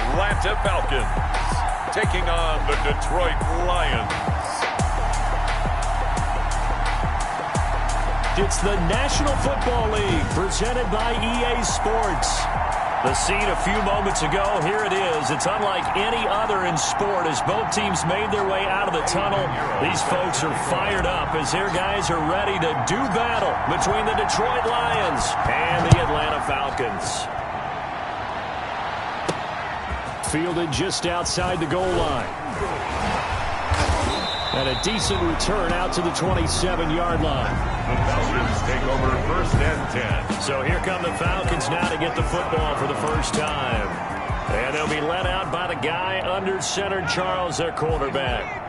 Atlanta Falcons taking on the Detroit Lions. It's the National Football League presented by EA Sports. The scene a few moments ago, here it is. It's unlike any other in sport as both teams made their way out of the tunnel. These folks are fired up as their guys are ready to do battle between the Detroit Lions and the Atlanta Falcons. Fielded just outside the goal line. And a decent return out to the 27-yard line. The Falcons take over 1st and 10. So here come the Falcons now to get the football for the first time. And they'll be led out by the guy under center, Charles, their quarterback.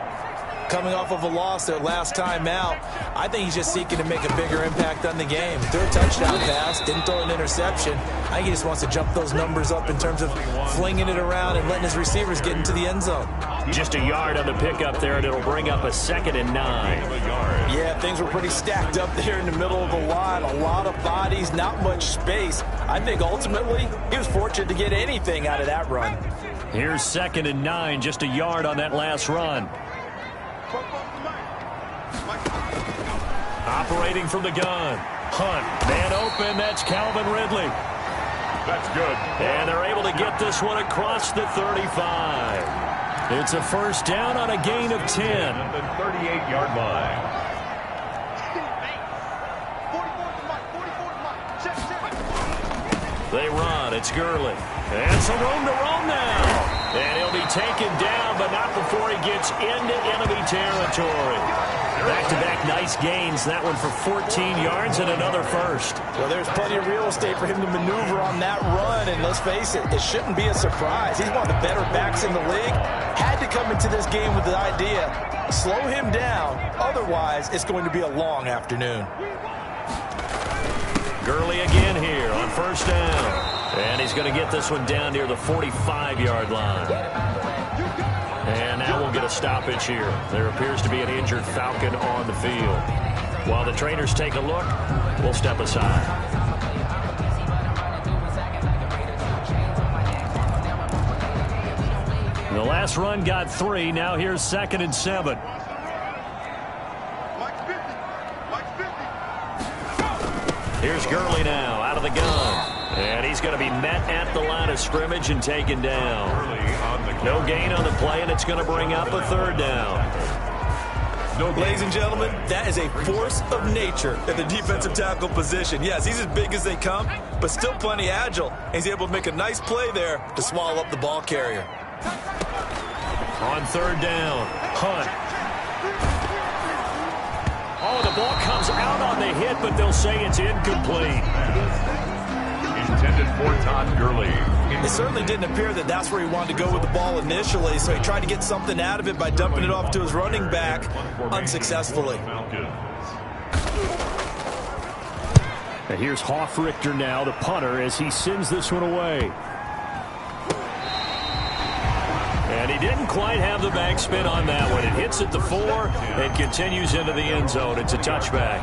Coming off of a loss their last time out, I think he's just seeking to make a bigger impact on the game. Threw a touchdown pass, didn't throw an interception. I think he just wants to jump those numbers up in terms of flinging it around and letting his receivers get into the end zone. Just a yard on the pickup there, and it'll bring up a 2nd and 9. Yeah, things were pretty stacked up there in the middle of the line. A lot of bodies, not much space. I think ultimately he was fortunate to get anything out of that run. Here's 2nd and 9, just a yard on that last run. Operating from the gun. Hunt, man open, that's Calvin Ridley. That's good. And they're able to get this one across the 35. It's a first down on a gain of 10. At the 38-yard line. They run, it's Gurley. And some room to roam now. And he'll be taken down, but not before he gets into enemy territory. Back-to-back nice gains. That one for 14 yards and another first. Well, there's plenty of real estate for him to maneuver on that run, and let's face it, it shouldn't be a surprise. He's one of the better backs in the league. Had to come into this game with the idea, slow him down, otherwise it's going to be a long afternoon. Gurley again here on first down. And he's going to get this one down near the 45-yard line. And now we'll get a stoppage here. There appears to be an injured Falcon on the field. While the trainers take a look, we'll step aside. The last run got 3. Now here's 2nd and 7. Here's Gurley now out of the gun. And he's going to be met at the line of scrimmage and taken down. No gain on the play, and it's going to bring up a 3rd down. Ladies and gentlemen, that is a force of nature at the defensive tackle position. Yes, he's as big as they come, but still plenty agile. And he's able to make a nice play there to swallow up the ball carrier. On 3rd down, Hunt. Oh, the ball comes out on the hit, but they'll say it's incomplete. Intended for Todd Gurley. It certainly didn't appear that that's where he wanted to go with the ball initially, so he tried to get something out of it by dumping it off to his running back unsuccessfully. And here's Hofrichter now, the punter, as he sends this one away. And he didn't quite have the backspin on that one. It hits at the 4 and continues into the end zone. It's a touchback.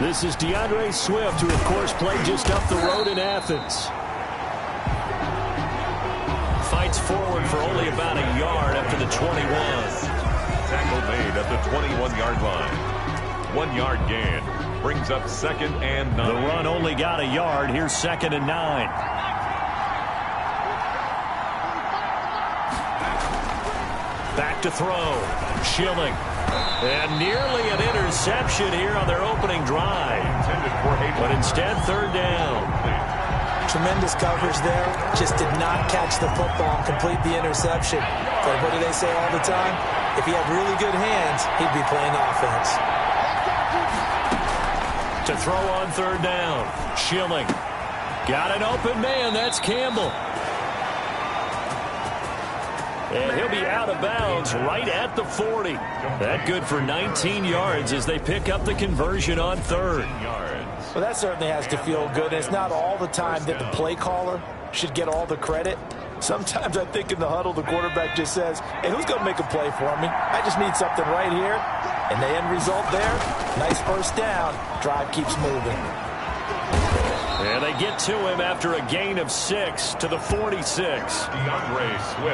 This is DeAndre Swift, who, of course, played just up the road in Athens. Fights forward for only about a yard after the 21. Tackle made at the 21-yard line. 1 yard gain. Brings up 2nd and 9. The run only got a yard. Here's 2nd and 9. Back to throw. Schilling. And nearly an interception here on their opening drive. But instead, 3rd down. Tremendous coverage there. Just did not catch the football and complete the interception. But what do they say all the time? If he had really good hands, he'd be playing offense. To throw on 3rd down. Schilling. Got an open man. That's Campbell. And he'll be out of bounds right at the 40. That good for 19 yards as they pick up the conversion on 3rd. Well, that certainly has to feel good. And it's not all the time that the play caller should get all the credit. Sometimes I think in the huddle, the quarterback just says, hey, who's going to make a play for me? I just need something right here. And the end result there, nice first down. Drive keeps moving. And they get to him after a gain of 6 to the 46.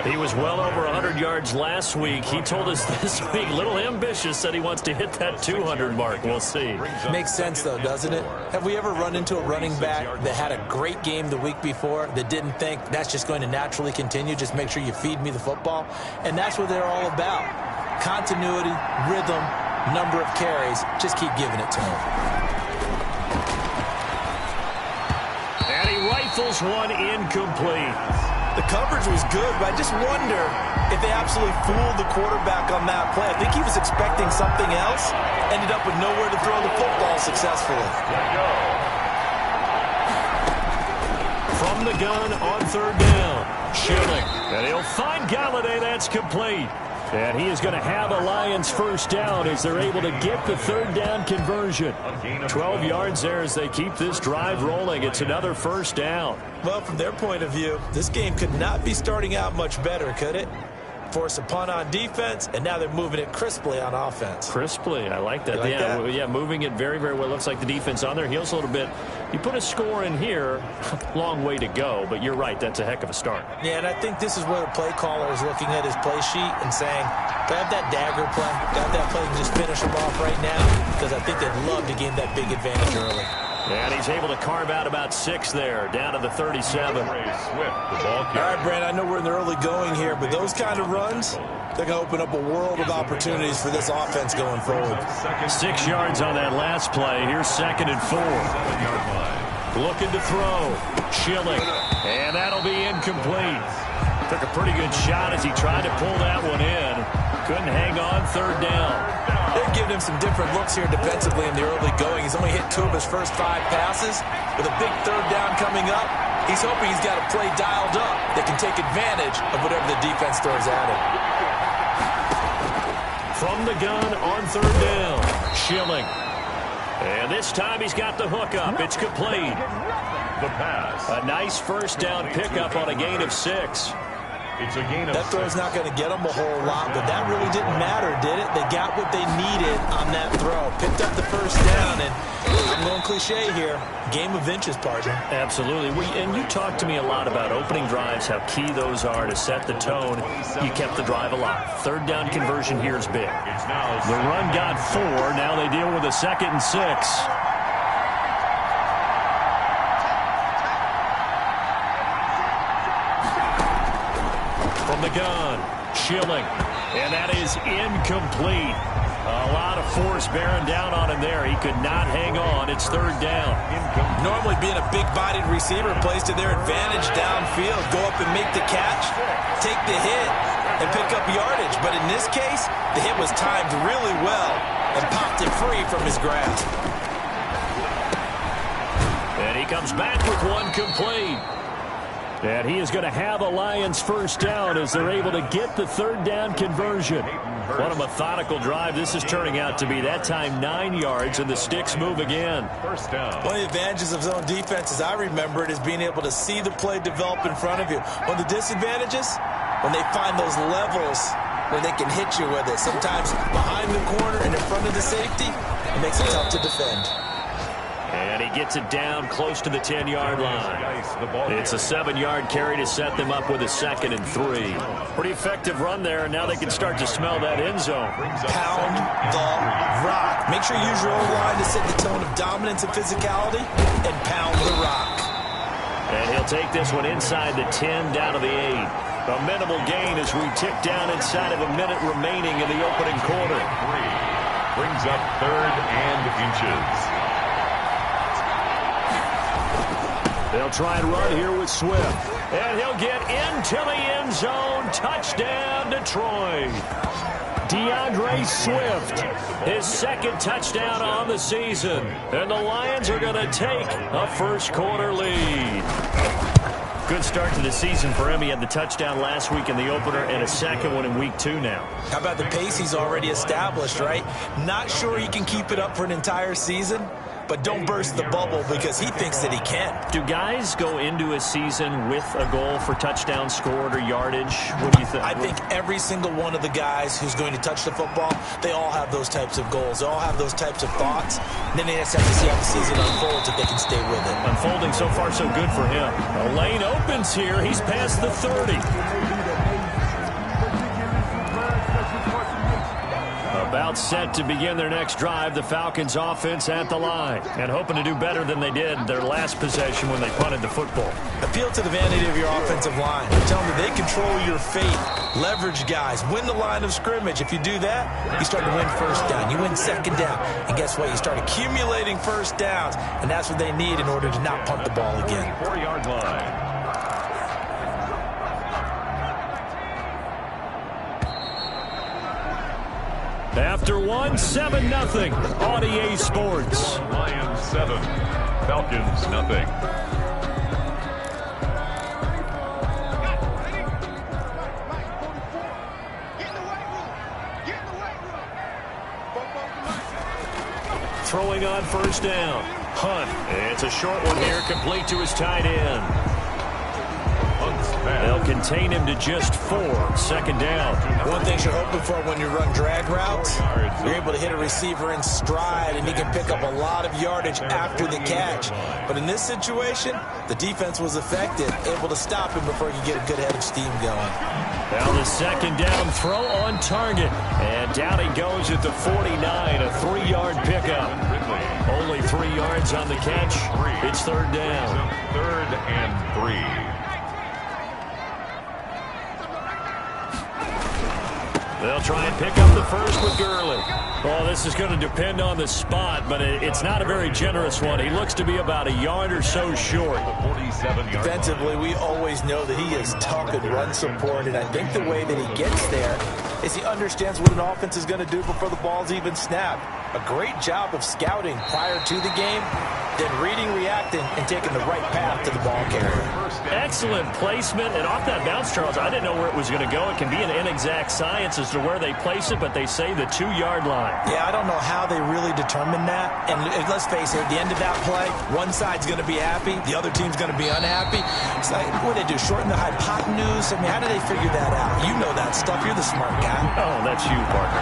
He was well over 100 yards last week. He told us this week, a little ambitious, said he wants to hit that 200 mark. We'll see. Makes sense, though, doesn't it? Have we ever run into a running back that had a great game the week before that didn't think that's just going to naturally continue? Just make sure you feed me the football. And that's what they're all about. Continuity, rhythm, number of carries. Just keep giving it to him. Rifles one incomplete. The coverage was good, but I just wonder if they absolutely fooled the quarterback on that play. I think he was expecting something else, ended up with nowhere to throw the football successfully. From the gun on third down, Schilling. And he'll find Galladay. That's complete. And he is going to have a Lions first down as they're able to get the third down conversion. 12 yards there as they keep this drive rolling. It's another first down. Well, from their point of view, this game could not be starting out much better, could it? Force a punt on defense, and now they're moving it crisply on offense. Crisply, I like that. Like that? Yeah, moving it very, very well. Looks like the defense on their heels a little bit. You put a score in here, long way to go, but you're right, that's a heck of a start. Yeah, and I think this is where the play caller is looking at his play sheet and saying, grab that dagger play, grab that play and just finish them off right now, because I think they'd love to gain that big advantage early. And he's able to carve out about 6 there, down to the 37. All right, Brent, I know we're in the early going here, but those kind of runs, they're going to open up a world of opportunities for this offense going forward. 6 yards on that last play. Here's 2nd and 4. Looking to throw. Schilling. And that'll be incomplete. Took a pretty good shot as he tried to pull that one in. Couldn't hang on, third down. They're giving him some different looks here defensively in the early going. He's only hit 2 of his first 5 passes. With a big third down coming up, he's hoping he's got a play dialed up that can take advantage of whatever the defense throws at him. From the gun on third down, Schilling. And this time he's got the hook up. It's complete. The pass. A nice first down pickup on a gain of 6. It's a gain of that throw's not going to get them a whole lot, but that really didn't matter, did it? They got what they needed on that throw. Picked up the first down, and I'm going cliche here. Game of inches, partner. Absolutely. And you talked to me a lot about opening drives, how key those are to set the tone. You kept the drive alive. Third down conversion here is big. The run got 4. Now they deal with a 2nd and 6. From the gun, Schilling. And that is incomplete. A lot of force bearing down on him there. He could not hang on. It's third down. Normally being a big-bodied receiver plays to their advantage downfield. Go up and make the catch, take the hit, and pick up yardage. But in this case, the hit was timed really well and popped it free from his grasp. And he comes back with one complete. And he is going to have a Lions first down as they're able to get the third down conversion. What a methodical drive this is turning out to be. That time 9 yards, and the sticks move again. First down. One of the advantages of zone defense, as I remember it, is being able to see the play develop in front of you. One of the disadvantages, when they find those levels where they can hit you with it. Sometimes behind the corner and in front of the safety, it makes it tough to defend. And he gets it down close to the 10-yard line. It's a 7-yard carry to set them up with a 2nd and 3. Pretty effective run there, and now they can start to smell that end zone. Pound the rock. Make sure you use your O-line to set the tone of dominance and physicality, and pound the rock. And he'll take this one inside the 10, down to the 8. A minimal gain as we tick down inside of a minute remaining in the opening quarter. Brings up 3rd and inches. They'll try and run here with Swift. And he'll get into the end zone. Touchdown, Detroit. DeAndre Swift, his 2nd touchdown on the season. And the Lions are going to take a first-quarter lead. Good start to the season for him. He had the touchdown last week in the opener and a 2nd one in week 2 now. How about the pace he's already established, right? Not sure he can keep it up for an entire season, but don't burst the bubble because he thinks that he can. Do guys go into a season with a goal for touchdown scored or yardage? What do you think? I think every single one of the guys who's going to touch the football, they all have those types of goals. They all have those types of thoughts. And then they just have to see how the season unfolds if they can stay with it. Unfolding so far so good for him. A lane opens here. He's past the 30. About set to begin their next drive, the Falcons offense at the line. And hoping to do better than they did their last possession when they punted the football. Appeal to the vanity of your offensive line. Tell them that they control your fate. Leverage guys. Win the line of scrimmage. If you do that, you start to win first down. You win second down. And guess what? You start accumulating first downs. And that's what they need in order to not punt the ball again. 4-yard line. After one, 7-0 on EA Sports. Lions 7, Falcons nothing. Throwing on first down. Hunt. It's a short one here, complete to his tight end. They'll contain him to just 4. Second down. One thing you're hoping for when you run drag routes, you're able to hit a receiver in stride, and he can pick up a lot of yardage after the catch. But in this situation, the defense was effective, able to stop him before he could get a good head of steam going. Now the second down throw on target. And down he goes at the 49, a 3-yard pickup. Only 3 yards on the catch. It's third down. 3rd and 3. They'll try and pick up the first with Gurley. Well, this is going to depend on the spot, but it's not a very generous one. He looks to be about a yard or so short. Defensively, we always know that he is tough in run support, and I think the way that he gets there is he understands what an offense is going to do before the ball's even snapped. A great job of scouting prior to the game, then reading, reacting, and taking the right path to the ball carrier. Excellent placement, and off that bounce, Charles, I didn't know where it was going to go. It can be an inexact science as to where they place it, but they say the 2-yard line. Yeah, I don't know how they really determine that. And let's face it, at the end of that play, one side's going to be happy, the other team's going to be unhappy. It's like, what do they do, shorten the hypotenuse? I mean, how do they figure that out? You know that stuff. You're the smart guy. Oh, that's you, partner.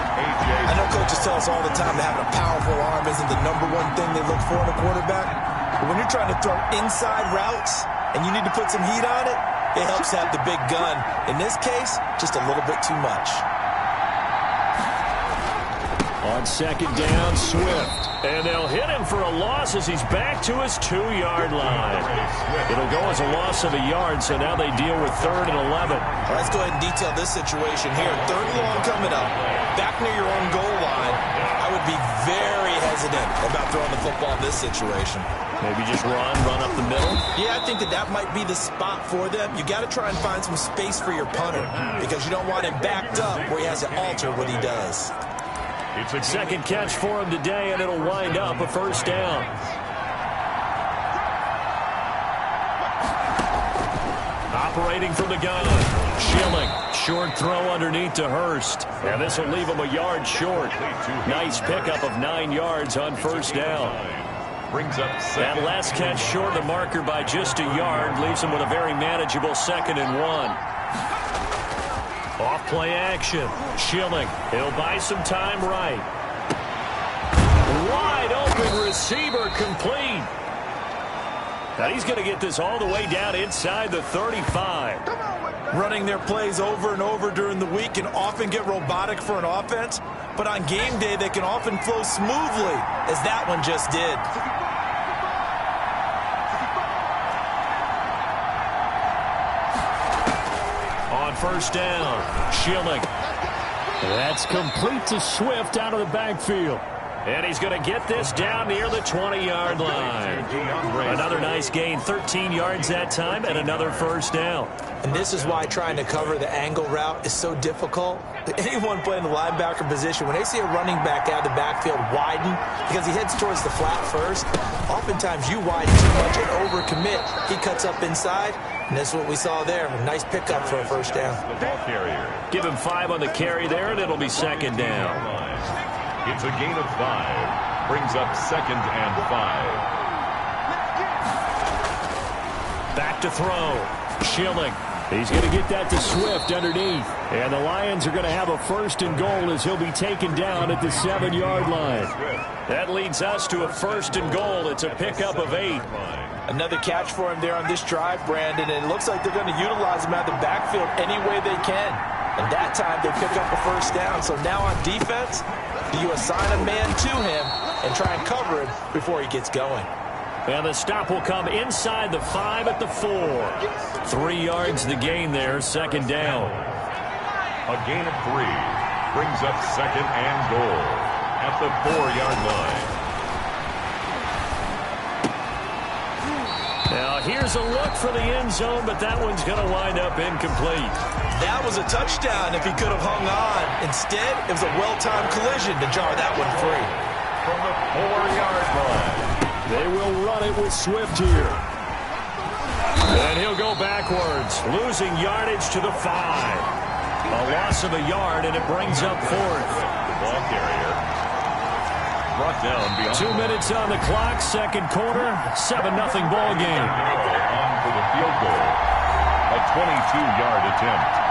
I know coaches tell us all the time that having a powerful arm isn't the #1 thing they look for in a quarterback. But when you're trying to throw inside routes and you need to put some heat on it, it helps have the big gun. In this case, just a little bit too much. On second down, Swift. And they'll hit him for a loss as he's back to his 2-yard line. It'll go as a loss of a yard, so now they deal with 3rd and 11. Let's go ahead and detail this situation here. 3rd and long coming up. Back near your own goal line. I would be very hesitant about throwing the football in this situation. Maybe just run up the middle? Yeah, I think that might be the spot for them. You got to try and find some space for your punter because you don't want him backed up where he has to alter what he does. It's a second catch for him today, and it'll wind up a first down. Operating from the gun, Schilling. Short throw underneath to Hurst. And this will leave him a yard short. Nice pickup of 9 yards on first down. Brings up that last catch short of the marker by just a yard. Leaves him with a very manageable 2nd and 1. Off play action. Schilling. He'll buy some time right. Wide open receiver complete. Now he's going to get this all the way down inside the 35. Running their plays over and over during the week can often get robotic for an offense, but on game day they can often flow smoothly, as that one just did. On first down, Schilling. That's complete to Swift out of the backfield. And he's going to get this down near the 20-yard line. Another nice gain, 13 yards that time, and another first down. And this is why trying to cover the angle route is so difficult. Anyone playing the linebacker position, when they see a running back out of the backfield widen, because he heads towards the flat first, oftentimes you widen too much and overcommit. He cuts up inside, and that's what we saw there. A nice pickup for a first down. Give him 5 on the carry there, and it'll be second down. It's a gain of 5. Brings up 2nd and 5. Back to throw. Schilling. He's going to get that to Swift underneath. And the Lions are going to have a 1st and goal as he'll be taken down at the 7-yard line. That leads us to a 1st and goal. It's a pickup of 8. Another catch for him there on this drive, Brandon, and it looks like they're going to utilize him out of the backfield any way they can. And that time they pick up a 1st down. So now on defense, do you assign a man to him and try and cover him before he gets going? And the stop will come inside the 5 at the 4. 3 yards the gain there, 2nd down. A gain of 3 brings up 2nd and goal at the 4-yard line. Now here's a look for the end zone, but that one's going to wind up incomplete. That was a touchdown if he could have hung on. Instead, it was a well-timed collision to jar that one free. From the 4-yard line. They will run it with Swift here. And he'll go backwards, losing yardage to the 5. A loss of a yard, and it brings up 4th. The ball carrier brought down beyond 2 minutes on the clock, 2nd quarter, 7-0 ball game. On for the field goal. A 22-yard attempt.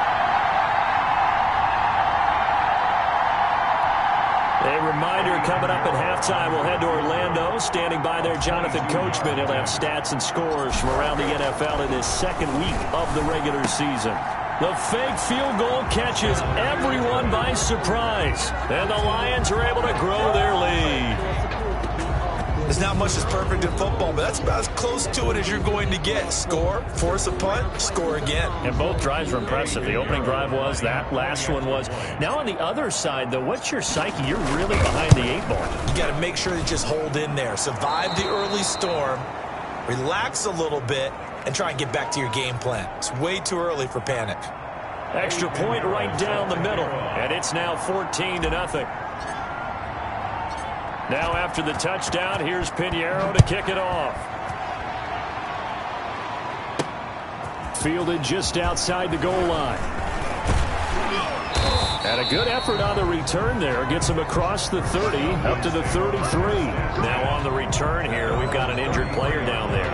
A reminder coming up at halftime. We'll head to Orlando. Standing by there, Jonathan Coachman. He'll have stats and scores from around the NFL in his 2nd week of the regular season. The fake field goal catches everyone by surprise. And the Lions are able to grow their lead. There's not much that's perfect in football, but that's about as close to it as you're going to get. Score, force a punt, score again. And both drives were impressive. The opening drive was, that last one was. Now on the other side, though, what's your psyche? You're really behind the 8 ball. You got to make sure you just hold in there. Survive the early storm, relax a little bit, and try and get back to your game plan. It's way too early for panic. Extra point right down the middle, and it's now 14-0. Now after the touchdown, here's Pinheiro to kick it off. Fielded just outside the goal line. And a good effort on the return there. Gets him across the 30, up to the 33. Now on the return here, we've got an injured player down there.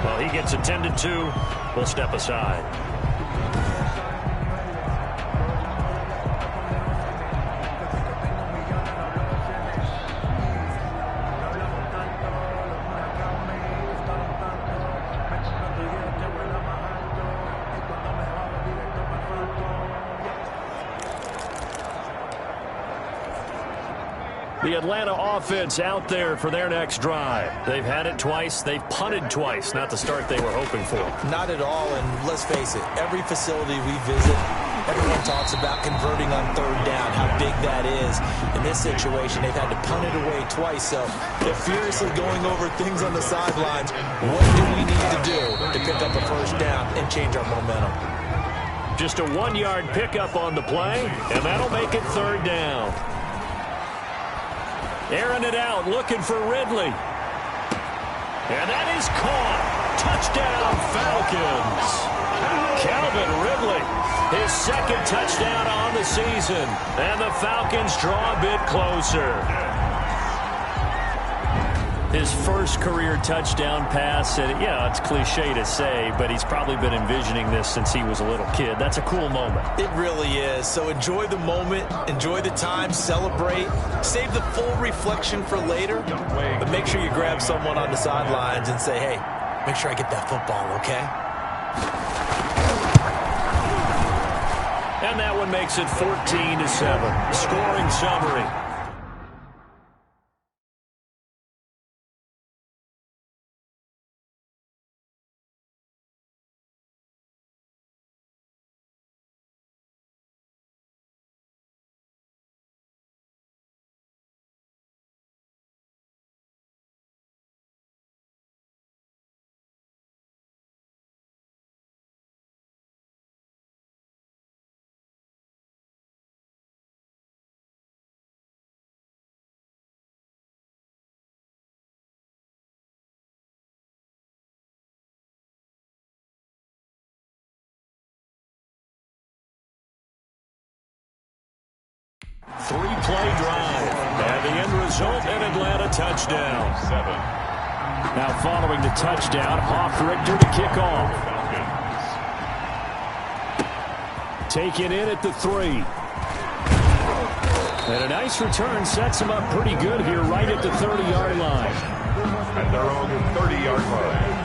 Well, he gets attended to. We'll step aside. The Atlanta offense out there for their next drive. They've had it twice. They've punted twice. Not the start they were hoping for. Not at all, and let's face it, every facility we visit, everyone talks about converting on 3rd down, how big that is. In this situation, they've had to punt it away twice, so they're furiously going over things on the sidelines. What do we need to do to pick up a 1st down and change our momentum? Just a 1-yard pickup on the play, and that'll make it 3rd down. Airing it out, looking for Ridley. And that is caught. Touchdown, Falcons. Calvin Ridley, his 2nd touchdown on the season. And the Falcons draw a bit closer. His first career touchdown pass, and yeah, it's cliche to say, but he's probably been envisioning this since he was a little kid. That's a cool moment. It really is. So enjoy the moment, enjoy the time, celebrate, save the full reflection for later, but make sure you grab someone on the sidelines and say, hey, make sure I get that football, okay? And that one makes it 14-7. Scoring summary. Three-play drive. And the end result, an Atlanta touchdown. 7. Now following the touchdown, Hofrichter to kick off. Taken in at the 3. And a nice return sets him up pretty good here right at the 30-yard line. At their own 30-yard line.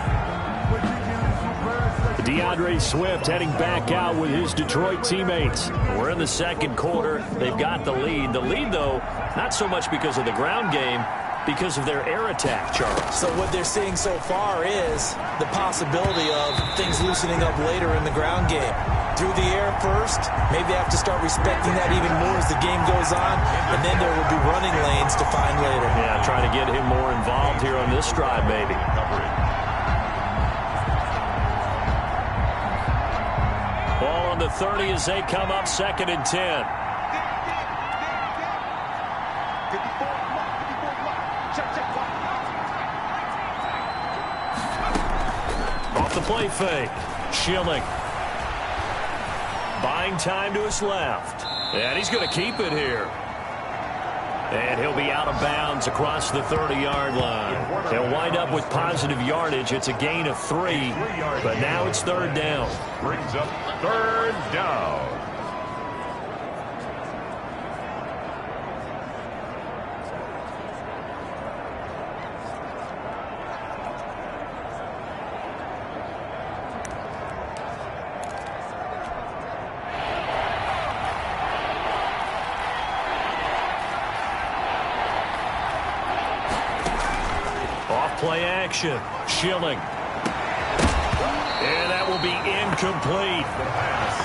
DeAndre Swift heading back out with his Detroit teammates. We're in the second quarter. They've got the lead. The lead, though, not so much because of the ground game, because of their air attack, Charles. So what they're seeing so far is the possibility of things loosening up later in the ground game. Through the air first, maybe they have to start respecting that even more as the game goes on, and then there will be running lanes to find later. Yeah, trying to get him more involved here on this drive, maybe. Ball on the 30 as they come up 2nd and 10. Off the play fake. Schilling. Buying time to his left. And he's going to keep it here. And he'll be out of bounds across the 30-yard line. He'll wind up with positive yardage. It's a gain of 3, but now it's 3rd down. Brings up 3rd down. Play action. Schilling. And that will be incomplete. The pass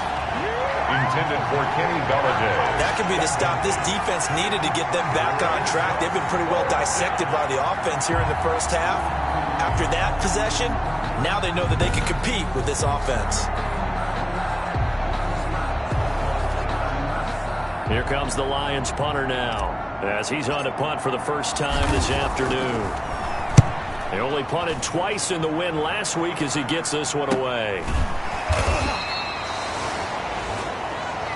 intended for Kenny Galladay. That could be the stop this defense needed to get them back on track. They've been pretty well dissected by the offense here in the first half. After that possession, now they know that they can compete with this offense. Here comes the Lions punter now, as he's on to punt for the first time this afternoon. They only punted twice in the win last week as he gets this one away.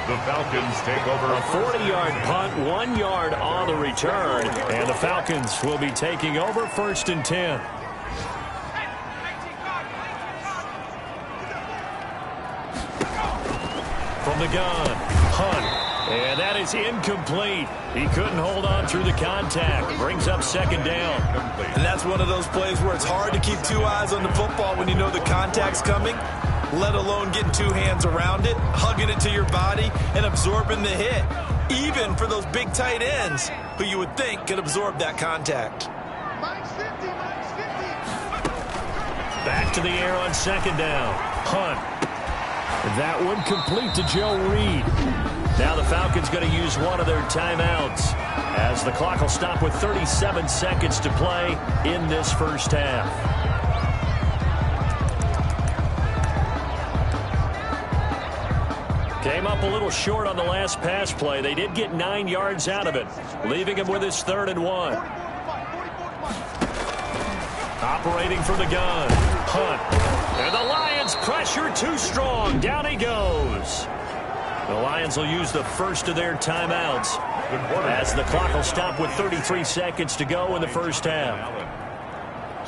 The Falcons take over. A 40-yard punt, 1 yard on the return, and the Falcons will be taking over 1st and 10. From the gun, Hunt. And that is incomplete. He couldn't hold on through the contact. Brings up 2nd down. And that's one of those plays where it's hard to keep 2 eyes on the football when you know the contact's coming, let alone getting 2 hands around it, hugging it to your body, and absorbing the hit. Even for those big tight ends who you would think could absorb that contact. Back to the air on 2nd down. Hunt. That one complete to Joe Reed. Now the Falcons going to use one of their timeouts as the clock will stop with 37 seconds to play in this first half. Came up a little short on the last pass play. They did get 9 yards out of it, leaving him with his 3rd and 1. Operating from the gun. Hunt. And the Lions pressure too strong. Down he goes. The Lions will use the first of their timeouts as the clock will stop with 33 seconds to go in the first half.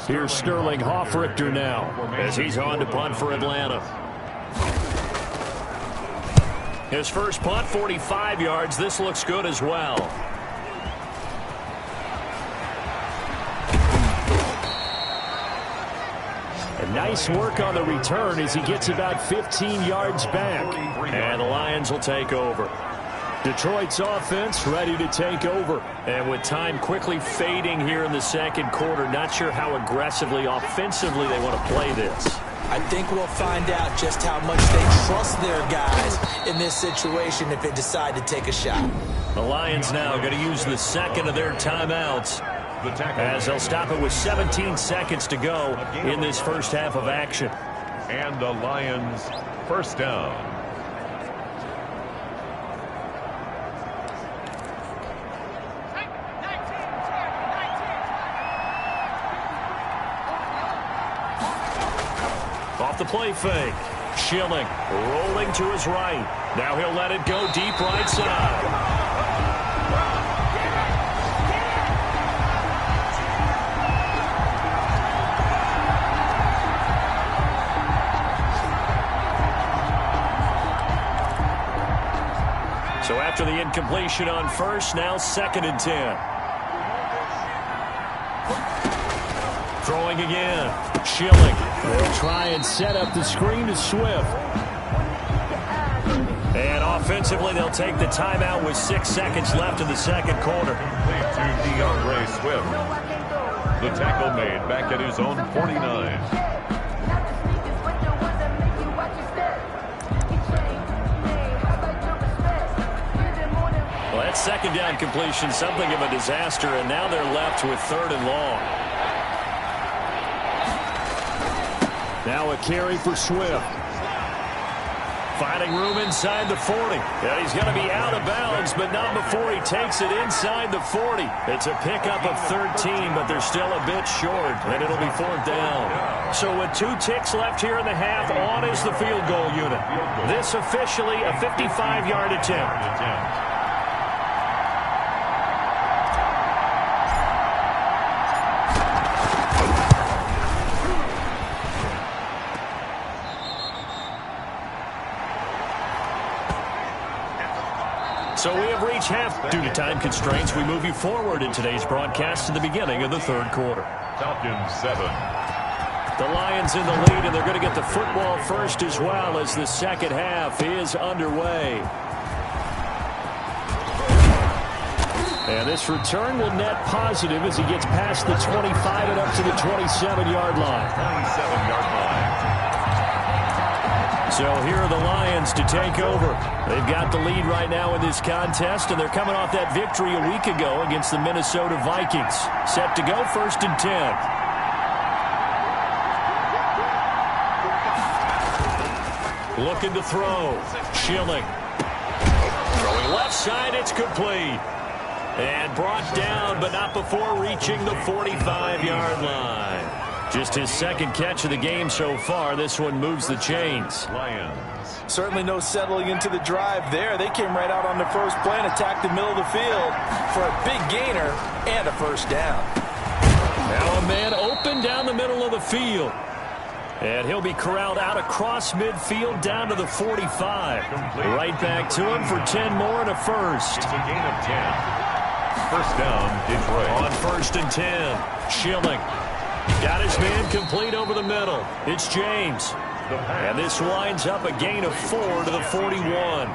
Here's Sterling Hofrichter now as he's on to punt for Atlanta. His first punt, 45 yards. This looks good as well. Nice work on the return as he gets about 15 yards back. And the Lions will take over. Detroit's offense ready to take over. And with time quickly fading here in the second quarter, not sure how aggressively, offensively they want to play this. I think we'll find out just how much they trust their guys in this situation if they decide to take a shot. The Lions now going to use the second of their timeouts as they'll stop it with 17 seconds to go in this first half of action. And the Lions first down. Off the play fake. Schilling rolling to his right. Now he'll let it go deep right side. after the incompletion on first. Now 2nd and 10. Throwing again. Schilling. They'll try and set up the screen to Swift. And offensively, they'll take the timeout with 6 seconds left in the second quarter. To DeAndre Swift. The tackle made back at his own 49. Well, that second down completion, something of a disaster, and now they're left with 3rd and long. Now a carry for Swift. Finding room inside the 40. And he's going to be out of bounds, but not before he takes it inside the 40. It's a pickup of 13, but they're still a bit short, and it'll be 4th down. So with 2 ticks left here in the half, on is the field goal unit. This officially a 55-yard attempt. So we have reached half. Due to time constraints, we move you forward in today's broadcast to the beginning of the 3rd quarter. Falcons 7. The Lions in the lead, and they're going to get the football first as well as the second half is underway. And this return will net positive as he gets past the 25 and up to the 27-yard line. 27-yard line. So here are the Lions to take over. They've got the lead right now in this contest, and they're coming off that victory a week ago against the Minnesota Vikings. Set to go 1st and 10. Looking to throw. Schilling. Throwing left side, it's complete. And brought down, but not before reaching the 45-yard line. Just his 2nd catch of the game so far. This one moves the chains. Lions. Certainly no settling into the drive there. They came right out on the first play and attacked the middle of the field for a big gainer and a 1st down. Now a man open down the middle of the field. And he'll be corralled out across midfield down to the 45. Right back to him for 10 more and a 1st. It's a gain of 10. 1st down, Detroit. On 1st and 10. Schilling. Got his man complete over the middle. It's James. And this winds up a gain of 4 to the 41.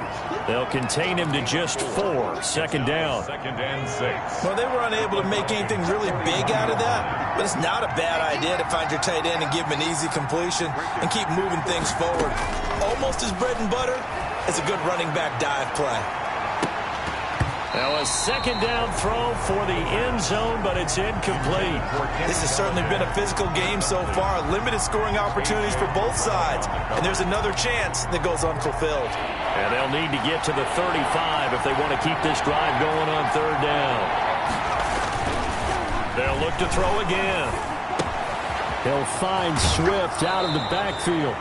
They'll contain him to just 4. 2nd down. 2nd and 6. Well, they were unable to make anything really big out of that, but it's not a bad idea to find your tight end and give him an easy completion and keep moving things forward. Almost his bread and butter is a good running back dive play. Now a 2nd down throw for the end zone, but it's incomplete. This has certainly been a physical game so far. Limited scoring opportunities for both sides. And there's another chance that goes unfulfilled. And they'll need to get to the 35 if they want to keep this drive going on 3rd down. They'll look to throw again. He'll find Swift out of the backfield.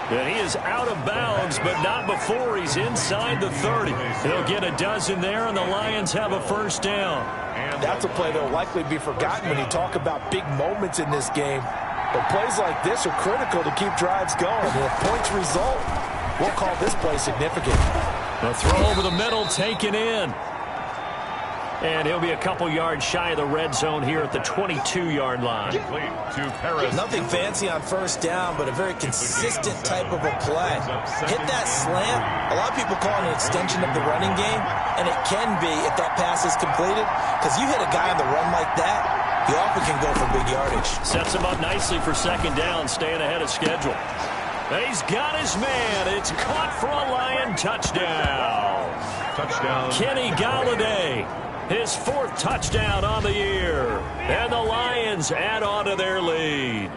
And he is out of bounds, but not before he's inside the 30. He'll get a dozen there, and the Lions have a 1st down. And that's a play that will likely be forgotten when you talk about big moments in this game. But plays like this are critical to keep drives going. And if points result, we'll call this play significant. The throw over the middle taken in. And he'll be a couple yards shy of the red zone here at the 22-yard line. Nothing fancy on 1st down, but a very consistent type of a play. Hit that slant. A lot of people call it an extension of the running game, and it can be if that pass is completed, because you hit a guy on the run like that, he often can go for big yardage. Sets him up nicely for 2nd down, staying ahead of schedule. And he's got his man. It's caught for a Lion touchdown. Touchdown. Kenny Galladay. His 4th touchdown on the year. And the Lions add on to their lead.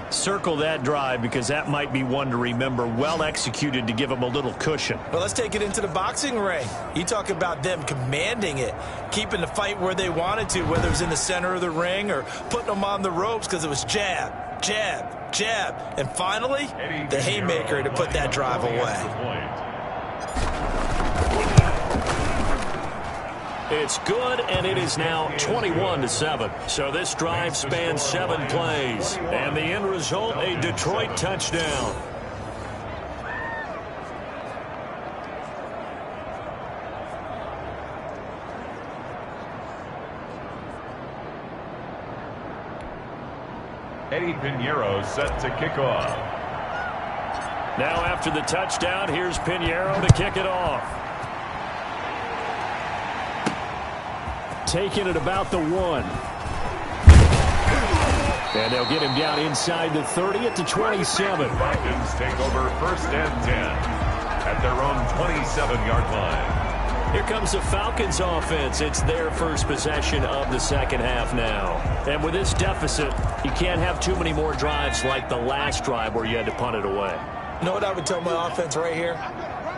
Circle that drive because that might be one to remember. Well executed to give them a little cushion. Well, let's take it into the boxing ring. You talk about them commanding it, keeping the fight where they wanted to, whether it was in the center of the ring or putting them on the ropes because it was jab, jab, jab. And finally, the haymaker to put that drive away. It's good, and it is now 21-7. So this drive spans 7 plays. And the end result, a Detroit touchdown. Eddie Pinheiro set to kick off. Now after the touchdown, here's Pinheiro to kick it off. Taking it about the 1. And they'll get him down inside the 30 at the 27. Falcons take over 1st and 10 at their own 27-yard line. Here comes the Falcons offense. It's their first possession of the second half now. And with this deficit, you can't have too many more drives like the last drive where you had to punt it away. You know what I would tell my offense right here?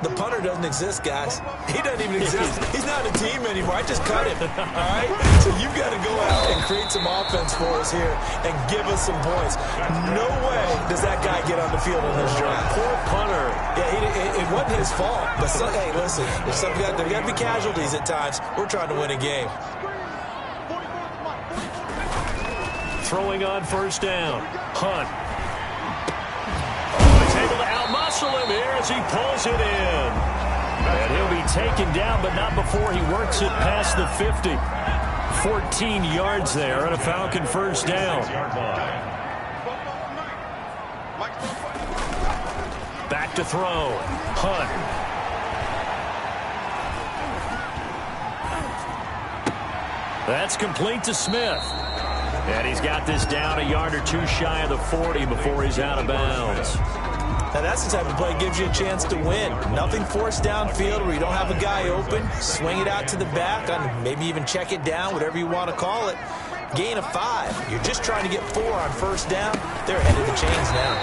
The punter doesn't exist, guys. He doesn't even exist. He's not a team anymore. I just cut him, all right? So you've got to go out and create some offense for us here and give us some points. No way does that guy get on the field on this drive. Poor punter. Yeah, it wasn't his fault. But, hey, listen, there got to be casualties at times. We're trying to win a game. Throwing on 1st down. Hunt. Able to out-muscle him here as he pulls it in. And he'll be taken down, but not before he works it past the 50. 14 yards there and a Falcon 1st down. Back to throw. Hunt. That's complete to Smith. And he's got this down a yard or two shy of the 40 before he's out of bounds. Now that's the type of play that gives you a chance to win. Nothing forced downfield where you don't have a guy open. Swing it out to the back, maybe even check it down, whatever you want to call it. Gain of 5. You're just trying to get 4 on 1st down. They're ahead of the chains now.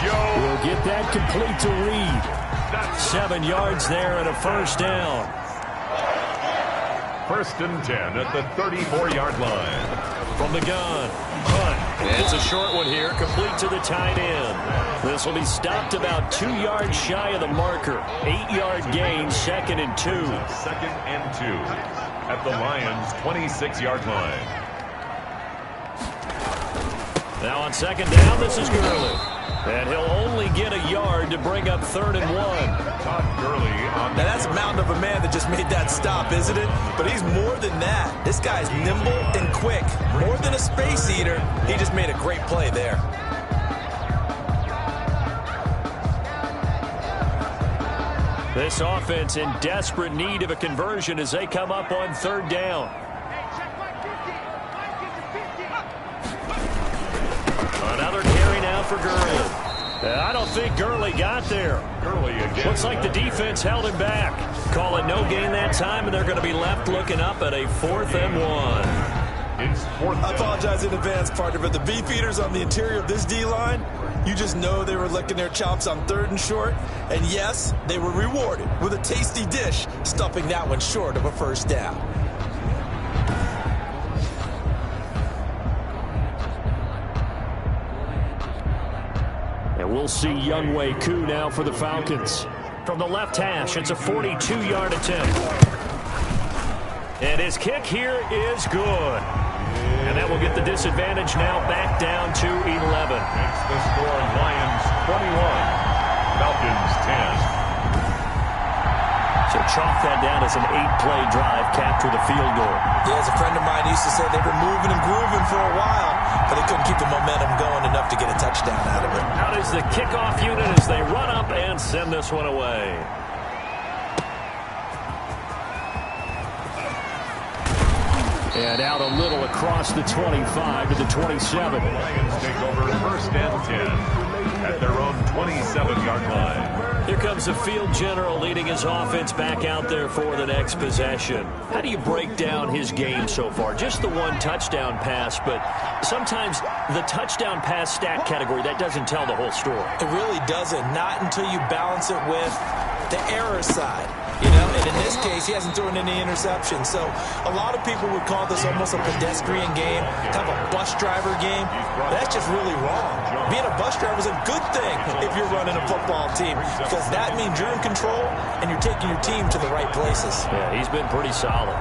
Joe will get that complete to Reed. 7 yards there and a 1st down. 1st and 10 at the 34-yard line. From the gun, Hunt. It's a short one here, complete to the tight end. This will be stopped about 2 yards shy of the marker. 8-yard gain, 2nd and 2. 2nd and 2 at the Lions' 26-yard line. Now on 2nd down, this is Gurley. And he'll only get a yard to bring up 3rd and 1. Todd Gurley on. Now that's a mountain of a man that just made that stop, isn't it? But he's more than that. This guy's nimble and quick. More than a space eater, he just made a great play there. This offense in desperate need of a conversion as they come up on 3rd down. Another carry now for Gurley. I don't think Gurley got there. Gurley again. Looks like the defense held him back. Call it no gain that time, and they're going to be left looking up at a 4th and 1. It's 4th. I apologize in advance, partner, but the beef eaters on the interior of this D-line, you just know they were licking their chops on 3rd and short. And yes, they were rewarded with a tasty dish, stuffing that one short of a 1st down. We'll see Younghoe Koo now for the Falcons. From the left hash, it's a 42-yard attempt. And his kick here is good. And that will get the disadvantage now back down to 11. Makes the score Lions 21, Falcons 10. So chalk that down as an 8-play drive, capture the field goal. Yeah, as a friend of mine used to say, they've been moving and grooving for a while, but they couldn't keep the momentum going enough to get a touchdown out of it. Out is the kickoff unit as they run up and send this one away. And out a little across the 25 to the 27. The Lions take over 1st and 10 at their own 27-yard line. Here comes the field general leading his offense back out there for the next possession. How do you break down his game so far? Just the 1 touchdown pass, but sometimes the touchdown pass stat category, that doesn't tell the whole story. It really doesn't. Not until you balance it with the error side. You know, and in this case, he hasn't thrown any interceptions. So a lot of people would call this almost a pedestrian game, kind of a bus driver game. That's just really wrong. Being a bus driver is a good thing if you're running a football team, because that means you're in control and you're taking your team to the right places. Yeah, he's been pretty solid.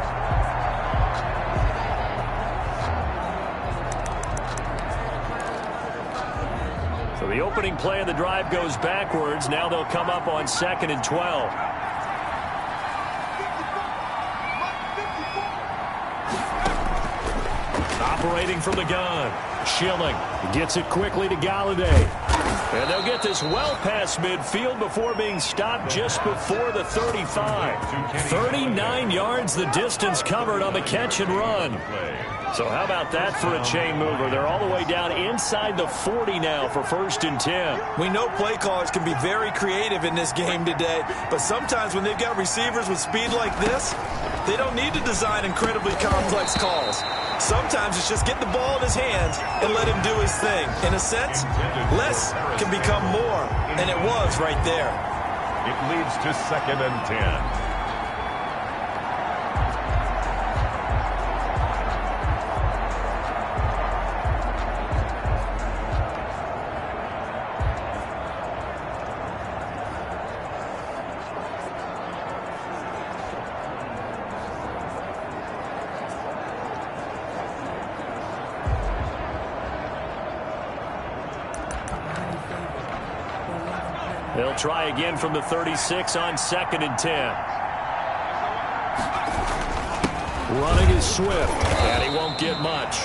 So the opening play of the drive goes backwards. Now they'll come up on 2nd and 12. Operating from the gun. Schilling gets it quickly to Galladay. And they'll get this well past midfield before being stopped just before the 35. 39 yards the distance covered on the catch and run. So how about that for a chain mover? They're all the way down inside the 40 now for 1st and 10. We know play callers can be very creative in this game today, but sometimes when they've got receivers with speed like this, they don't need to design incredibly complex calls. Sometimes it's just get the ball in his hands and let him do his thing. In a sense, less can become more, and it was right there. It leads to 2nd and 10. They'll try again from the 36 on 2nd and 10. Running is Swift, and he won't get much.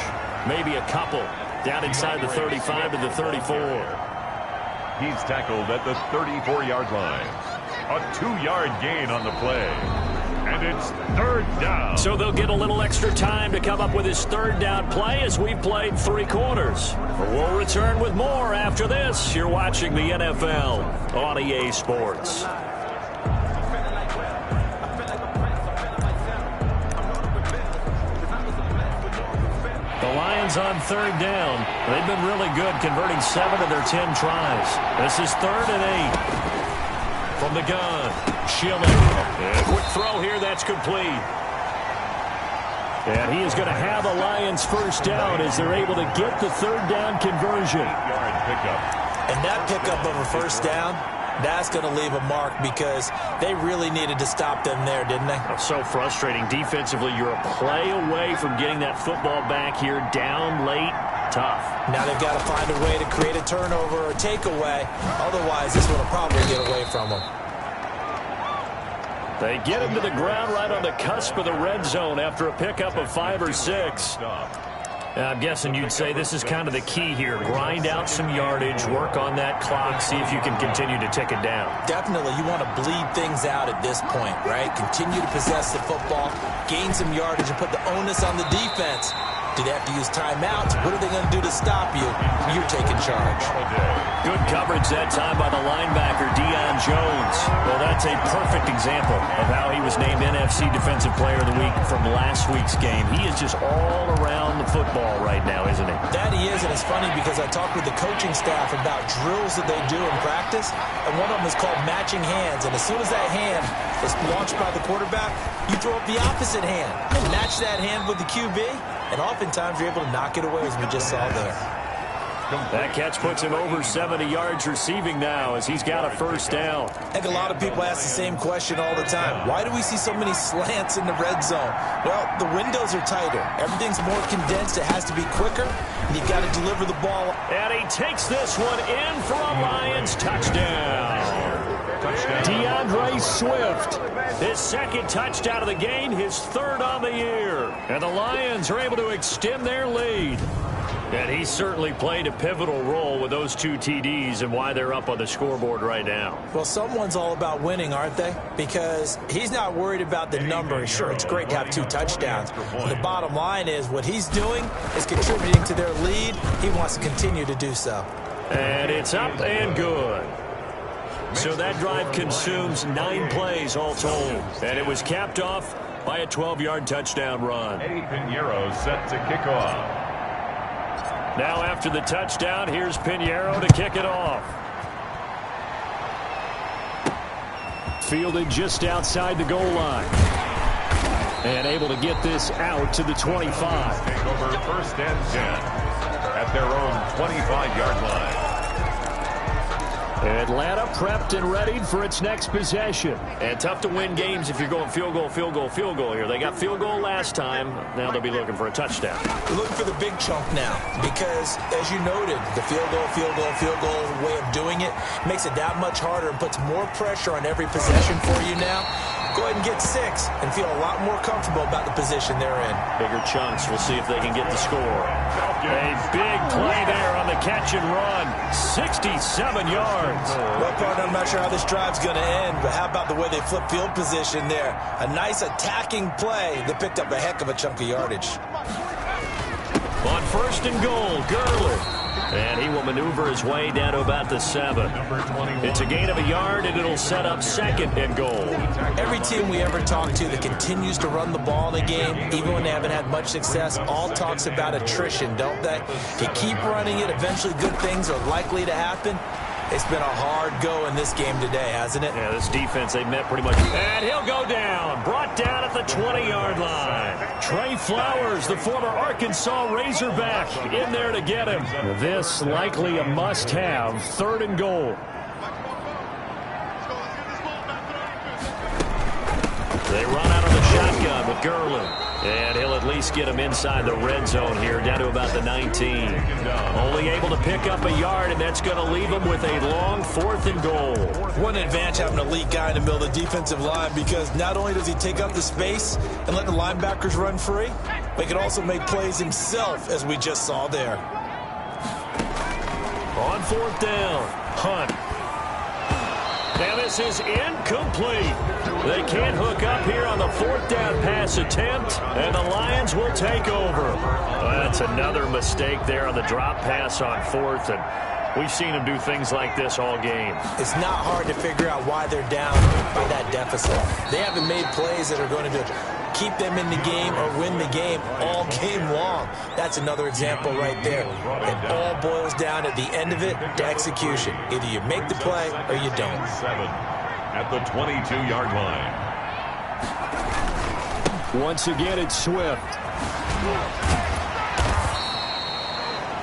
Maybe a couple down inside the 35 to the 34. He's tackled at the 34-yard line. A 2-yard gain on the play. And it's 3rd down. So they'll get a little extra time to come up with his 3rd down play as we've played 3 quarters. We'll return with more after this. You're watching the NFL on EA Sports. The Lions on 3rd down. They've been really good, converting 7 of their 10 tries. This is 3rd and 8. From the gun, Schilling. A quick throw here, that's complete. And he is going to have a Lions 1st down as they're able to get the 3rd down conversion. And that pickup of a 1st down, that's going to leave a mark because they really needed to stop them there, didn't they? Oh, so frustrating. Defensively, you're a play away from getting that football back here, down late. Tough. Now they've got to find a way to create a turnover or a takeaway. Otherwise, this one will probably get away from them. They get him to the ground right on the cusp of the red zone after a pickup of 5 or 6. I'm guessing you'd say this is kind of the key here. Grind out some yardage, work on that clock, see if you can continue to tick it down. Definitely. You want to bleed things out at this point, right? Continue to possess the football, gain some yardage, and put the onus on the defense. Do they have to use timeouts? What are they going to do to stop you? You're taking charge. Good coverage that time by the linebacker, Deion Jones. Well, that's a perfect example of how he was named NFC Defensive Player of the Week from last week's game. He is just all around the football right now, isn't he? That he is, and it's funny because I talked with the coaching staff about drills that they do in practice, and one of them is called matching hands. And as soon as that hand is launched by the quarterback, you throw up the opposite hand and match that hand with the QB. And oftentimes you're able to knock it away, as we just saw there. That catch puts him over 70 yards receiving now as he's got a 1st down. I think a lot of people ask the same question all the time. Why do we see so many slants in the red zone? Well, the windows are tighter. Everything's more condensed. It has to be quicker, and you've got to deliver the ball. And he takes this one in for a Lions touchdown. DeAndre Swift, his 2nd touchdown of the game, his 3rd on the year. And the Lions are able to extend their lead. And he certainly played a pivotal role with those 2 TDs and why they're up on the scoreboard right now. Well, someone's all about winning, aren't they? Because he's not worried about the number. Sure, it's great to have 2 touchdowns. But the bottom line is what he's doing is contributing to their lead. He wants to continue to do so. And it's up and good. So that drive consumes 9 plays all told. And it was capped off by a 12-yard touchdown run. Eddie Pinheiro set to kick off. Now after the touchdown, here's Pinheiro to kick it off. Fielded just outside the goal line. And able to get this out to the 25. Take over 1st and 10 at their own 25-yard line. Atlanta prepped and ready for its next possession. And tough to win games if you're going field goal, field goal, field goal here. They got field goal last time. Now they'll be looking for a touchdown. They're looking for the big chunk now because, as you noted, the field goal way of doing it makes it that much harder and puts more pressure on every possession for you now. go ahead and get 6 and feel a lot more comfortable about the position they're in. Bigger chunks. We'll see if they can get the score. A big play there on the catch and run. 67 yards. Well, partner, I'm not sure how this drive's going to end, but how about the way they flip field position there? A nice attacking play that picked up a heck of a chunk of yardage. On first and goal, Gurley. And he will maneuver his way down to about the 7. It's a gain of a yard, and it'll set up second and goal. Every team we ever talk to that continues to run the ball in a game, even when they haven't had much success, all talks about attrition, don't they? If you keep running it, eventually good things are likely to happen. It's been a hard go in this game today, hasn't it? Yeah, this defense, they met pretty much. And he'll go down. Brought down at the 20-yard line. Trey Flowers, the former Arkansas Razorback, in there to get him. This likely a must-have. Third and goal. They run out of the shotgun with Gurley. And he'll at least get him inside the red zone here, down to about the 19. Only able to pick up a yard, and that's going to leave him with a long 4th and goal. What an advantage having an elite guy in the middle of the defensive line, because not only does he take up the space and let the linebackers run free, but he can also make plays himself, as we just saw there. On 4th down, Hunt. And this is incomplete. They can't hook up here on the 4th down pass attempt, and the Lions will take over. That's another mistake there on the drop pass on 4th, and we've seen them do things like this all game. It's not hard to figure out why they're down by that deficit. They haven't made plays that are going to keep them in the game or win the game all game long. That's another example right there. It all boils down at the end of it to execution. Either you make the play or you don't. 7 at the 22-yard line. Once again, it's Swift.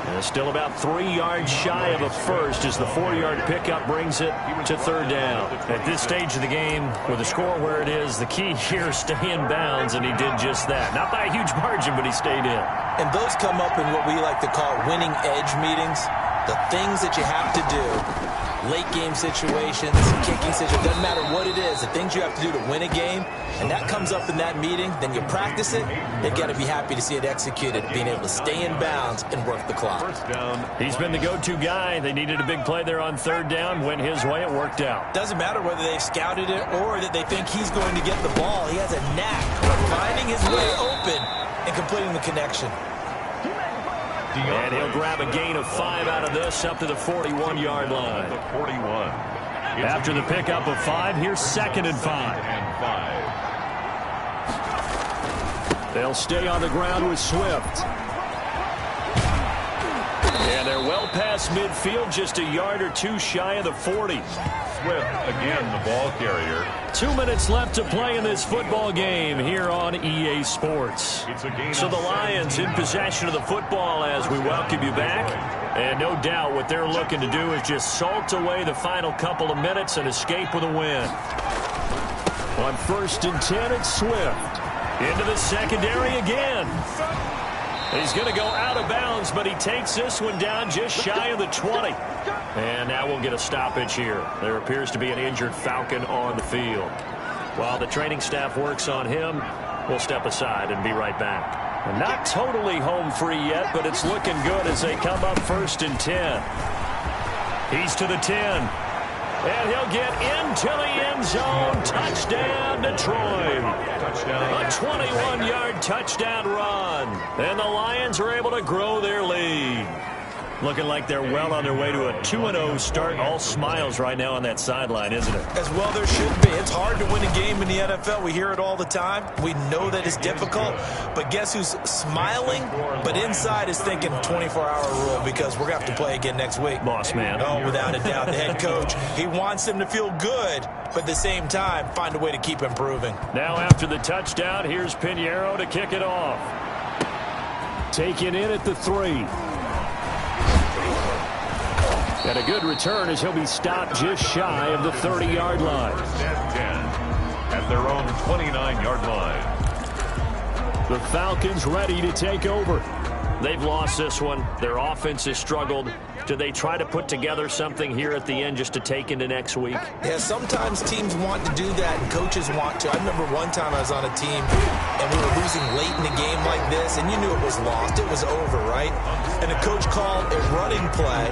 And still about 3 yards shy of a first as the 4-yard pickup brings it to 3rd down. At this stage of the game, with the score where it is, the key here is stay in bounds, and he did just that. Not by a huge margin, but he stayed in. And those come up in what we like to call winning edge meetings. The things that you have to do, late game situations, kicking situations, doesn't matter what it is, the things you have to do to win a game, and that comes up in that meeting, then you practice it, they've got to be happy to see it executed, being able to stay in bounds and work the clock. He's been the go-to guy. They needed a big play there on 3rd down. Went his way, it worked out. Doesn't matter whether they've scouted it or that they think he's going to get the ball. He has a knack of finding his way open and completing the connection. And he'll grab a gain of 5 out of this up to the 41-yard line. 41. After the pickup of 5, here's 2nd and 5. They'll stay on the ground with Swift. And they're well past midfield, just a yard or 2 shy of the 40. Swift, again, the ball carrier. 2 minutes left to play in this football game here on EA Sports. So the Lions in possession of the football as we welcome you back. And no doubt what they're looking to do is just salt away the final couple of minutes and escape with a win. On 1st and 10, it's Swift. Into the secondary again. He's going to go out of bounds, but he takes this one down just shy of the 20. And now we'll get a stoppage here. There appears to be an injured Falcon on the field. While the training staff works on him, we'll step aside and be right back. And not totally home free yet, but it's looking good as they come up 1st and 10. He's to the 10. And he'll get into the end zone. Touchdown, Detroit. A 21-yard touchdown run. And the Lions are able to grow their lead. Looking like they're well on their way to a 2-0 start. All smiles right now on that sideline, isn't it? As well there should be. It's hard to win a game in the NFL. We hear it all the time. We know that it's difficult. But guess who's smiling? But inside is thinking 24-hour rule, because we're going to have to play again next week. Boss man. Oh, without a doubt. The head coach, he wants them to feel good, but at the same time, find a way to keep improving. Now after the touchdown, here's Pinheiro to kick it off. Taken in at the 3. And a good return as he'll be stopped just shy of the 30-yard line. 10 at their own 29-yard line. The Falcons ready to take over. They've lost this one. Their offense has struggled. Do they try to put together something here at the end just to take into next week? Yeah, sometimes teams want to do that and coaches want to. I remember one time I was on a team and we were losing late in the game like this, and you knew it was lost. It was over, right? And the coach called a running play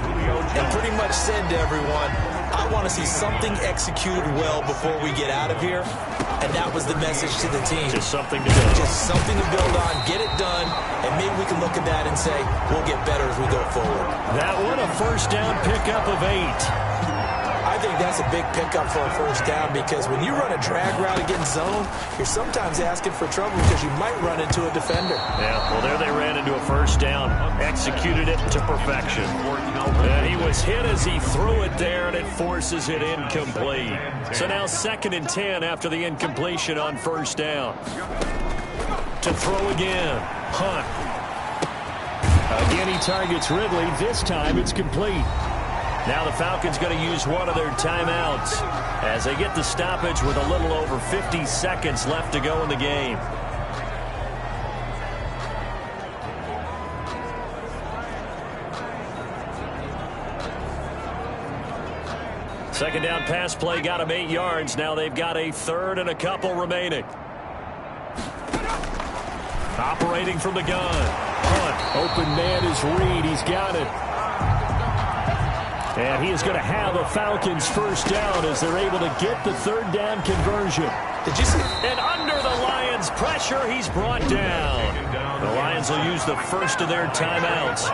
and pretty much said to everyone, I want to see something executed well before we get out of here. And that was the message to the team. Just something to build. Just something to build on, get it done, and maybe we can look at that and say, we'll get better as we go forward. That one, a first down pickup of 8. I think that's a big pickup for a first down because when you run a drag route against zone, you're sometimes asking for trouble because you might run into a defender. Yeah, well, there they ran into a first down. Executed it to perfection. And he was hit as he threw it there, and it forces it incomplete. So now 2nd and 10 after the incompletion on first down. To throw again. Hunt. Again, he targets Ridley. This time it's complete. Now the Falcons going to use one of their timeouts as they get the stoppage with a little over 50 seconds left to go in the game. Second down pass play got him 8 yards. Now they've got a third and a couple remaining. Operating from the gun. Hunt. Open man is Reed. He's got it. And he is going to have a Falcons first down as they're able to get the third down conversion. Did you see? And under the Lions' pressure, he's brought down. The Lions will use the first of their timeouts.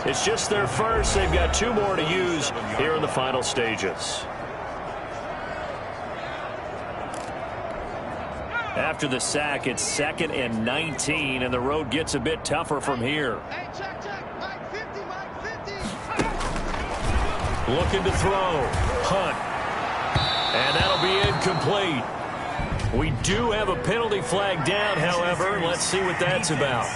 It's just their first. They've got 2 more to use here in the final stages. After the sack, it's 2nd and 19, and the road gets a bit tougher from here. Looking to throw. Hunt. And that'll be incomplete. We do have a penalty flag down, however. Let's see what that's about.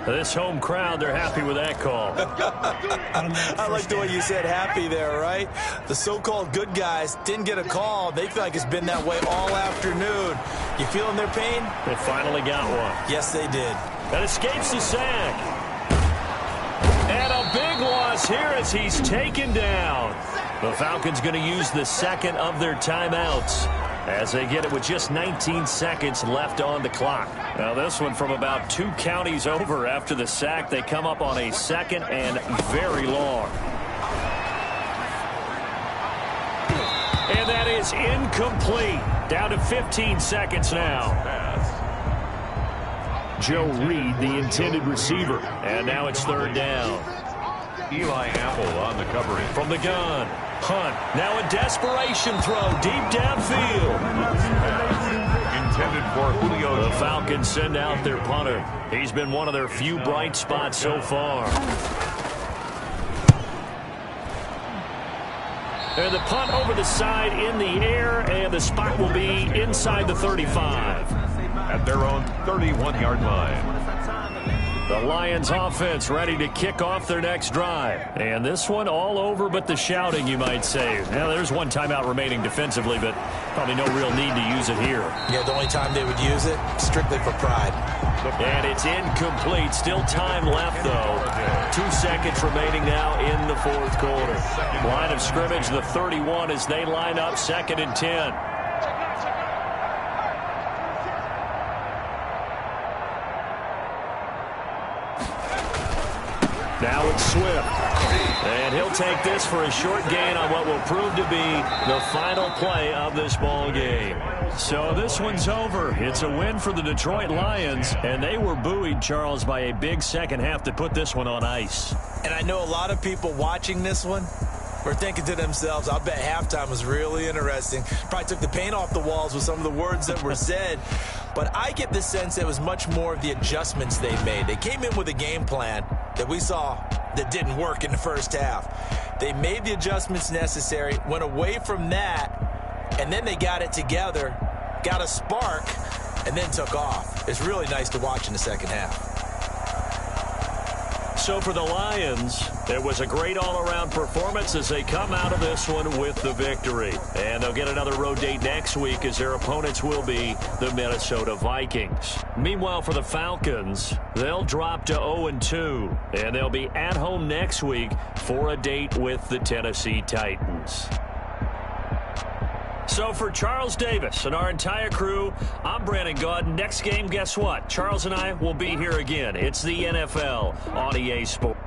This home crowd, they're happy with that call. I like the way you said happy there, right? The so-called good guys didn't get a call. They feel like it's been that way all afternoon. You feeling their pain? They finally got one. Yes, they did. That escapes the sack. And a big loss here as he's taken down. The Falcons going to use the second of their timeouts as they get it with just 19 seconds left on the clock. Now this one from about 2 counties over after the sack. They come up on a 2nd and very long. And that is incomplete. Down to 15 seconds now. Joe Reed, the intended receiver. And now it's third down. Eli Apple on the covering. From the gun. Hunt. Now a desperation throw deep downfield. Intended for Julio. The Falcons send out their punter. He's been one of their few bright spots so far. And the punt over the side in the air, and the spot will be inside the 35. At their own 31-yard line. The Lions offense ready to kick off their next drive. And this one all over but the shouting, you might say. Now, there's one timeout remaining defensively, but probably no real need to use it here. Yeah, the only time they would use it, strictly for pride. And it's incomplete. Still time left, though. 2 seconds remaining now in the 4th quarter. Line of scrimmage, the 31, as they line up 2nd and 10. Now it's Swift. And he'll take this for a short gain on what will prove to be the final play of this ball game. So this one's over. It's a win for the Detroit Lions, and they were buoyed, Charles, by a big second half to put this one on ice. And I know a lot of people watching this one were thinking to themselves, I'll bet halftime was really interesting. Probably took the paint off the walls with some of the words that were said. But I get the sense it was much more of the adjustments they made. They came in with a game plan that we saw that didn't work in the first half. They made the adjustments necessary, went away from that, and then they got it together, got a spark, and then took off. It's really nice to watch in the second half. So So for the Lions, it was a great all-around performance as they come out of this one with the victory. And they'll get another road date next week as their opponents will be the Minnesota Vikings. Meanwhile, for the Falcons, they'll drop to 0-2, and they'll be at home next week for a date with the Tennessee Titans. So for Charles Davis and our entire crew, I'm Brandon Gaud. Next game, guess what? Charles and I will be here again. It's the NFL on EA Sports.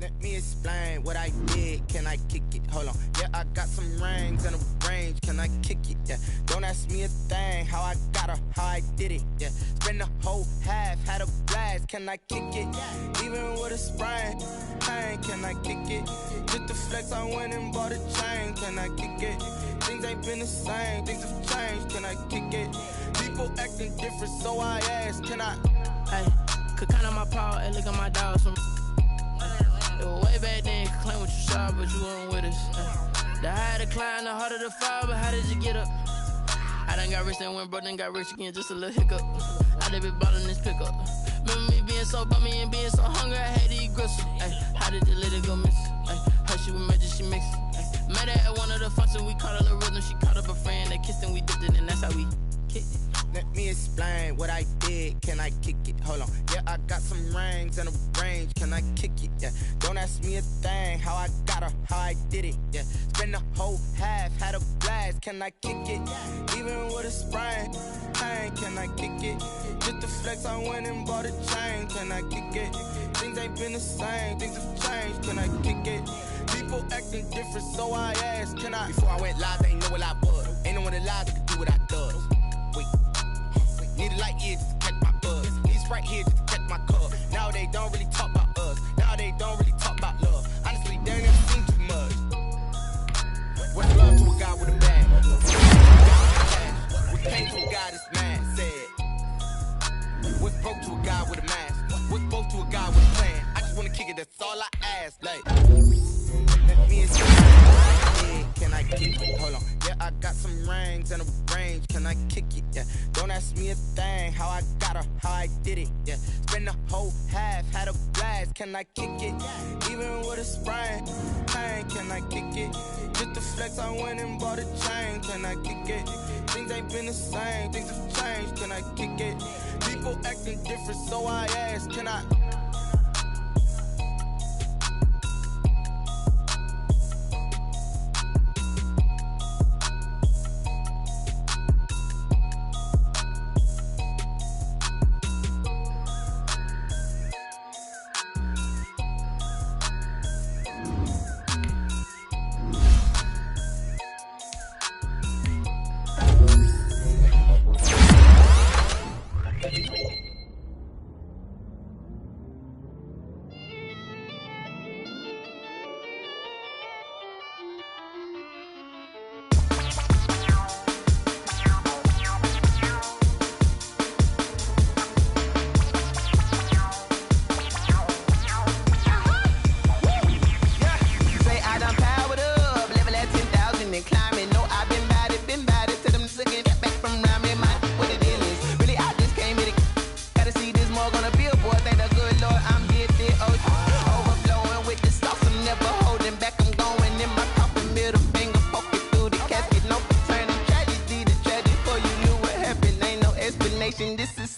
Let me explain what I did. Can I kick it? Hold on. Yeah, I got some rings and a range. Can I kick it? Yeah. Don't ask me a thing. How I got her, how I did it. Yeah. Spend the whole half, had a blast. Can I kick it? Even with a sprain. Pain, can I kick it? Just the flex, I went and bought a chain. Can I kick it? Things ain't been the same. Things have changed. Can I kick it? People acting different, so I ask. Can I? Hey, could count on my paw and look at my dogs from. It was way back then, you could claim what you saw, but you weren't with us. The higher the climb, the harder the fall, but how did you get up? I done got rich, then went broke, then got rich again, just a little hiccup. I done been ballin' this pickup. Remember me being so bummy and being so hungry, I had to eat gristle. Ay, how did the lady go miss? Ay, how she was magic, she mixed. Met her at one of the functions, we caught a little rhythm, she caught up a friend, they kissed and we dipped it, and that's how we kicked it. Let me explain what I did. Can I kick it? Hold on. Yeah, I got some rings and a range. Can I kick it? Yeah. Don't ask me a thing. How I got her, how I did it. Yeah. Spend the whole half, had a blast. Can I kick it? Even with a sprain. Pain, can I kick it? Just the flex, I went and bought a chain. Can I kick it? Things ain't been the same. Things have changed. Can I kick it? People acting different, so I ask. Can I? Before I went live, they ain't know what I was. Ain't no one alive that could do what I does. Wait. Need a light year just to catch my buzz. Need right here just to catch my cup. Now they don't really talk about us. Now they don't really talk about love. Honestly, they ain't never seen too much. What's love to a guy with a bag? What's pain to a guy that's mad? Said. What's broke to a guy with a mask? What's both to a guy with a plan? I just wanna kick it, that's all I ask. Like, let me explain. Can I kick it? Hold on. Yeah, I got some rings and a range. Can I kick it? Yeah. Don't ask me a thing. How I got her, how I did it. Yeah. Spend the whole half, had a blast. Can I kick it? Even with a sprain. Pain, can I kick it? Just the flex, I went and bought a chain. Can I kick it? Things ain't been the same. Things have changed. Can I kick it? People acting different, so I ask. Can I?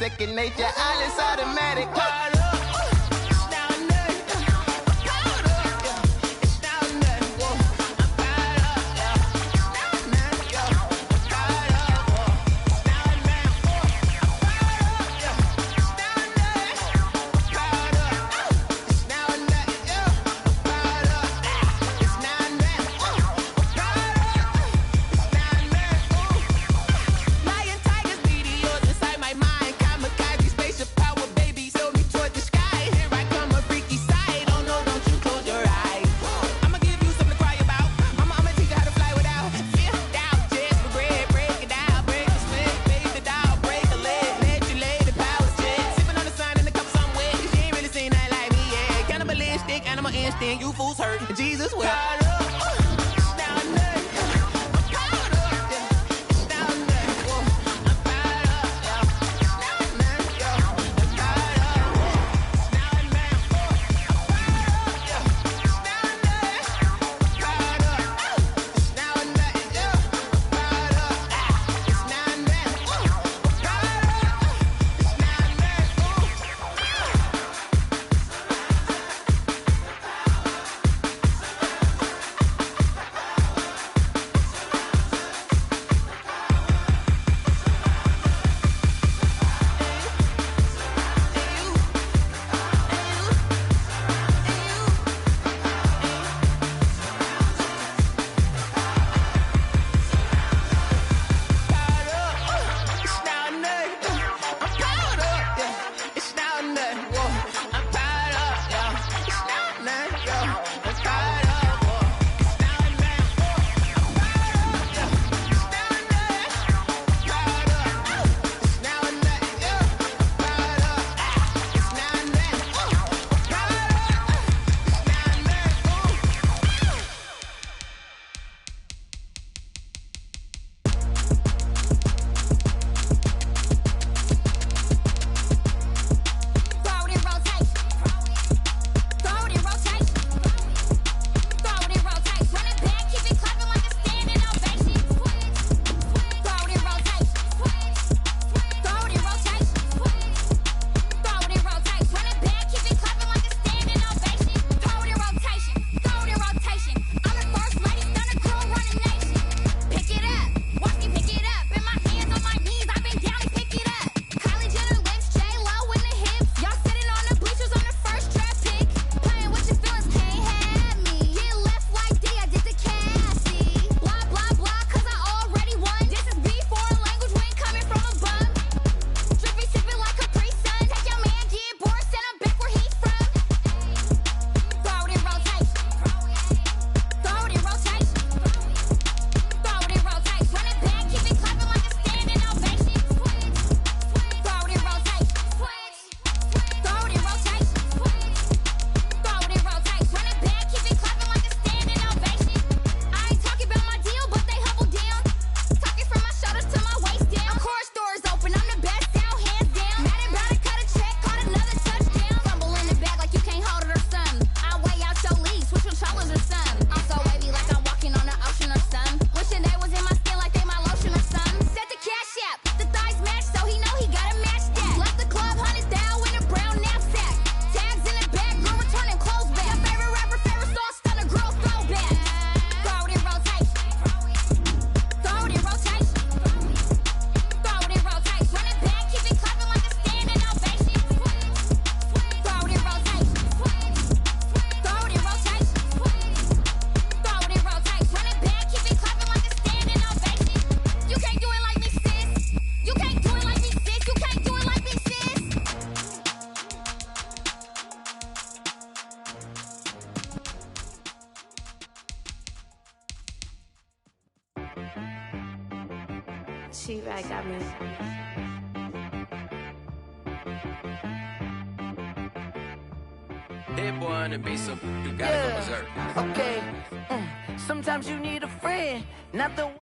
Second nature, all is automatic. You fools hurt. Jesus will. She-Rag got me. Hit boy on the beat, so you gotta go berserk. Okay. Sometimes you need a friend, not the